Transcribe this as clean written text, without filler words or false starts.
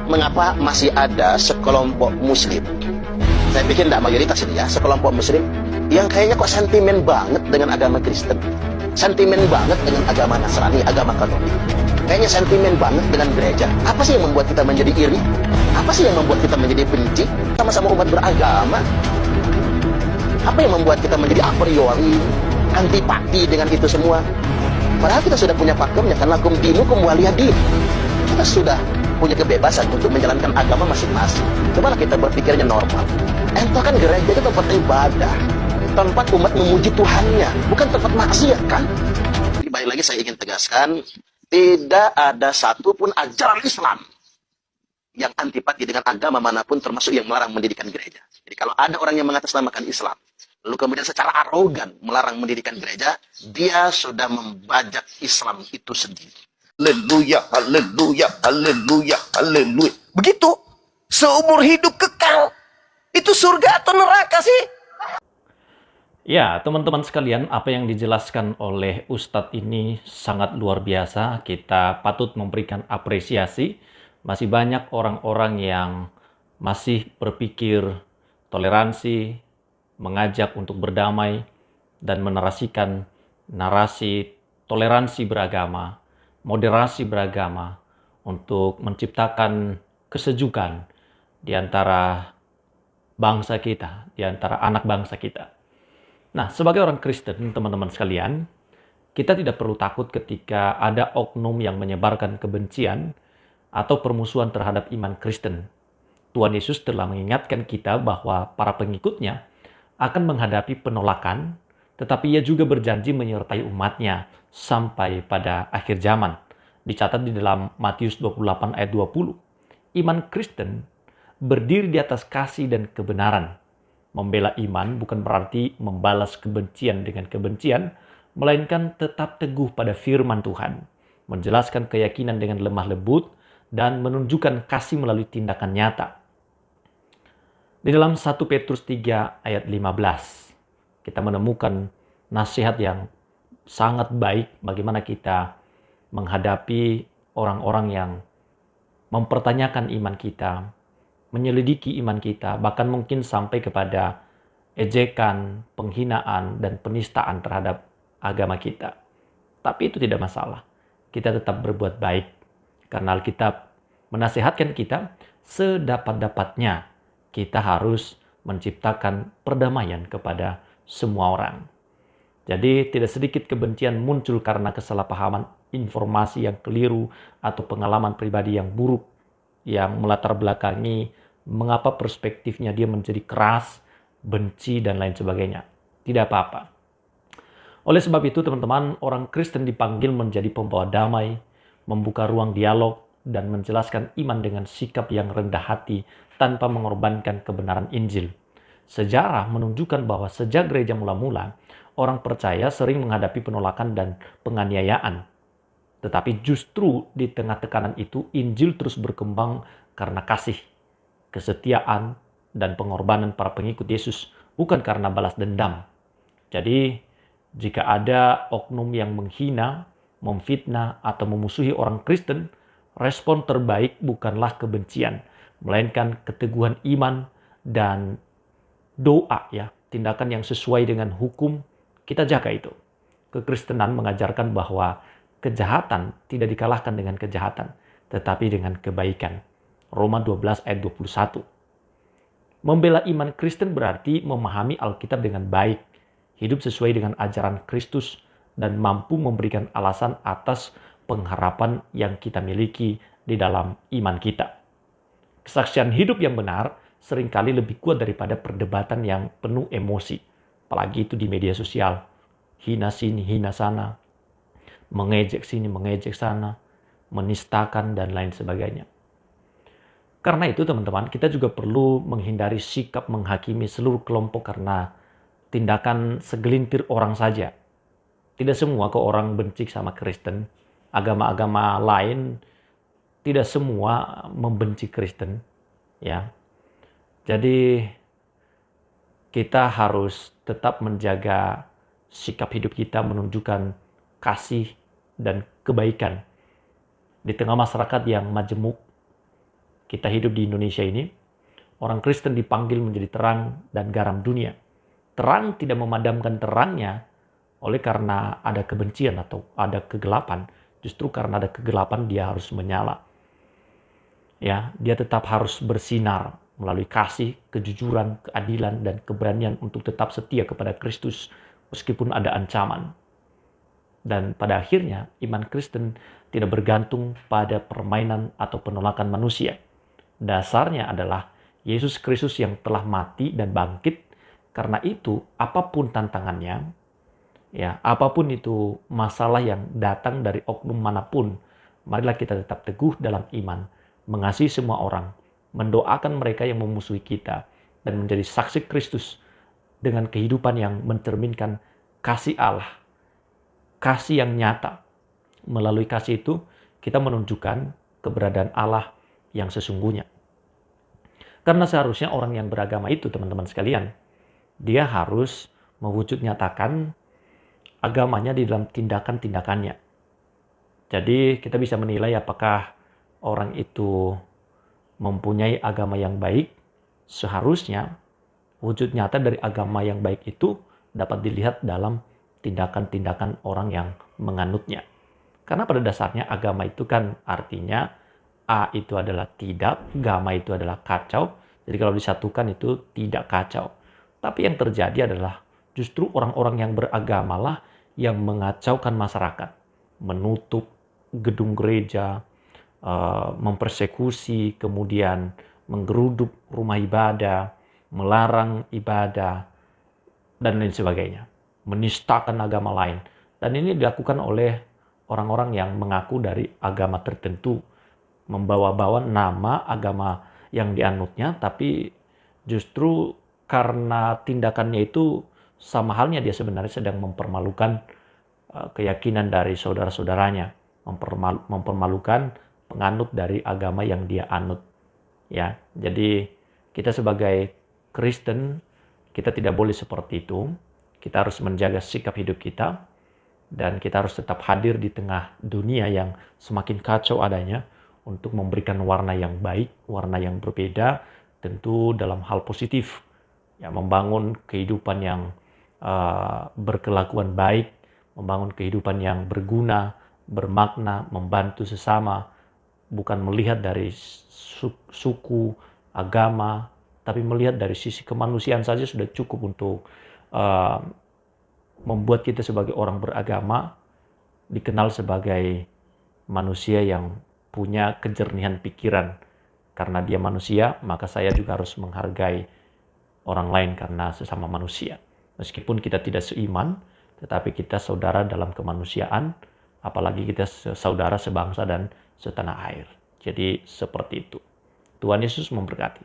mengapa masih ada sekelompok muslim, saya pikir tidak mayoritas ini ya, sekelompok muslim yang kayaknya kok sentimen banget dengan agama Kristen, sentimen banget dengan agama Nasrani, agama Katolik, kayaknya sentimen banget dengan gereja. Apa sih yang membuat kita menjadi iri? Apa sih yang membuat kita menjadi benci? Sama-sama umat beragama. Apa yang membuat kita menjadi a priori antipati dengan itu semua? Padahal kita sudah punya pakemnya, karena lakum dinukum waliyadin. Kita sudah punya kebebasan untuk menjalankan agama masing-masing. Cobalah kita berpikirnya normal. Entah kan gereja itu tempat ibadah, tempat umat memuji Tuhannya, bukan tempat maksiat kan? Jadi baik lagi saya ingin tegaskan, tidak ada satupun ajaran Islam yang antipati dengan agama manapun, termasuk yang melarang mendirikan gereja. Jadi kalau ada orang yang mengatasnamakan Islam, lalu kemudian secara arogan melarang mendirikan gereja, dia sudah membajak Islam itu sendiri. Haleluya, haleluya, haleluya, haleluya. Begitu. Seumur hidup kekal. Itu surga atau neraka sih? Ya, teman-teman sekalian, apa yang dijelaskan oleh Ustadz ini sangat luar biasa. Kita patut memberikan apresiasi. Masih banyak orang-orang yang masih berpikir toleransi, mengajak untuk berdamai, dan menarasikan narasi toleransi beragama, moderasi beragama, untuk menciptakan kesejukan di antara bangsa kita, di antara anak bangsa kita. Nah, sebagai orang Kristen, teman-teman sekalian, kita tidak perlu takut ketika ada oknum yang menyebarkan kebencian atau permusuhan terhadap iman Kristen. Tuhan Yesus telah mengingatkan kita bahwa para pengikutnya akan menghadapi penolakan, tetapi ia juga berjanji menyertai umatnya sampai pada akhir zaman. Dicatat di dalam Matius 28 ayat 20. Iman Kristen berdiri di atas kasih dan kebenaran. Membela iman bukan berarti membalas kebencian dengan kebencian, melainkan tetap teguh pada firman Tuhan, menjelaskan keyakinan dengan lemah lembut, dan menunjukkan kasih melalui tindakan nyata. Di dalam 1 Petrus 3 ayat 15, kita menemukan nasihat yang sangat baik bagaimana kita menghadapi orang-orang yang mempertanyakan iman kita, menyelidiki iman kita, bahkan mungkin sampai kepada ejekan, penghinaan, dan penistaan terhadap agama kita. Tapi itu tidak masalah. Kita tetap berbuat baik. Karena Alkitab menasihatkan kita sedapat-dapatnya kita harus menciptakan perdamaian kepada semua orang. Jadi tidak sedikit kebencian muncul karena kesalahpahaman informasi yang keliru atau pengalaman pribadi yang buruk yang melatar belakangi mengapa perspektifnya dia menjadi keras, benci, dan lain sebagainya. Tidak apa-apa. Oleh sebab itu, teman-teman, orang Kristen dipanggil menjadi pembawa damai, membuka ruang dialog, dan menjelaskan iman dengan sikap yang rendah hati tanpa mengorbankan kebenaran Injil. Sejarah menunjukkan bahwa sejak gereja mula-mula, orang percaya sering menghadapi penolakan dan penganiayaan. Tetapi justru di tengah tekanan itu, Injil terus berkembang karena kasih, kesetiaan, dan pengorbanan para pengikut Yesus, bukan karena balas dendam. Jadi, jika ada oknum yang menghina, memfitnah, atau memusuhi orang Kristen, respon terbaik bukanlah kebencian, melainkan keteguhan iman dan doa, ya, tindakan yang sesuai dengan hukum. Kita jaga itu. Kekristenan mengajarkan bahwa kejahatan tidak dikalahkan dengan kejahatan, tetapi dengan kebaikan. Roma 12 ayat 21. Membela iman Kristen berarti memahami Alkitab dengan baik, hidup sesuai dengan ajaran Kristus, dan mampu memberikan alasan atas pengharapan yang kita miliki di dalam iman kita. Kesaksian hidup yang benar seringkali lebih kuat daripada perdebatan yang penuh emosi, apalagi itu di media sosial. Hina sini, hina sana, mengejek sini, mengejek sana, menistakan, dan lain sebagainya. Karena itu, teman-teman, kita juga perlu menghindari sikap menghakimi seluruh kelompok karena tindakan segelintir orang saja. Tidak semua kok orang benci sama Kristen. Agama-agama lain tidak semua membenci Kristen, ya. Jadi kita harus tetap menjaga sikap hidup kita menunjukkan kasih dan kebaikan di tengah masyarakat yang majemuk, kita hidup di Indonesia ini, orang Kristen dipanggil menjadi terang dan garam dunia. Terang tidak memadamkan terangnya oleh karena ada kebencian atau ada kegelapan. Justru karena ada kegelapan dia harus menyala. Ya, dia tetap harus bersinar melalui kasih, kejujuran, keadilan, dan keberanian untuk tetap setia kepada Kristus meskipun ada ancaman. Dan pada akhirnya iman Kristen tidak bergantung pada permainan atau penolakan manusia. Dasarnya adalah Yesus Kristus yang telah mati dan bangkit. Karena itu apapun tantangannya, ya apapun itu masalah yang datang dari oknum manapun, marilah kita tetap teguh dalam iman, mengasihi semua orang, mendoakan mereka yang memusuhi kita, dan menjadi saksi Kristus dengan kehidupan yang mencerminkan kasih Allah, kasih yang nyata. Melalui kasih itu, kita menunjukkan keberadaan Allah yang sesungguhnya. Karena seharusnya orang yang beragama itu, teman-teman sekalian, dia harus mewujud nyatakan agamanya di dalam tindakan-tindakannya. Jadi kita bisa menilai apakah orang itu mempunyai agama yang baik. Seharusnya wujud nyata dari agama yang baik itu dapat dilihat dalam tindakan-tindakan orang yang menganutnya. Karena pada dasarnya agama itu kan artinya A itu adalah tidak, gamma itu adalah kacau. Jadi kalau disatukan itu tidak kacau. Tapi yang terjadi adalah justru orang-orang yang beragamalah yang mengacaukan masyarakat. Menutup gedung gereja, mempersekusi, kemudian menggeruduk rumah ibadah, melarang ibadah, dan lain sebagainya. Menistakan agama lain. Dan ini dilakukan oleh orang-orang yang mengaku dari agama tertentu. Membawa-bawa nama agama yang dianutnya, tapi justru karena tindakannya itu sama halnya dia sebenarnya sedang mempermalukan keyakinan dari saudara-saudaranya. Mempermalukan penganut dari agama yang dia anut. Ya, jadi kita sebagai Kristen, kita tidak boleh seperti itu. Kita harus menjaga sikap hidup kita, dan kita harus tetap hadir di tengah dunia yang semakin kacau adanya untuk memberikan warna yang baik, warna yang berbeda, tentu dalam hal positif. Ya, membangun kehidupan yang berkelakuan baik, membangun kehidupan yang berguna, bermakna, membantu sesama, bukan melihat dari suku, agama, tapi melihat dari sisi kemanusiaan saja sudah cukup untuk membuat kita sebagai orang beragama dikenal sebagai manusia yang punya kejernihan pikiran. Karena dia manusia, maka saya juga harus menghargai orang lain karena sesama manusia. Meskipun kita tidak seiman, tetapi kita saudara dalam kemanusiaan, apalagi kita saudara sebangsa dan setanah air. Jadi seperti itu. Tuhan Yesus memberkati.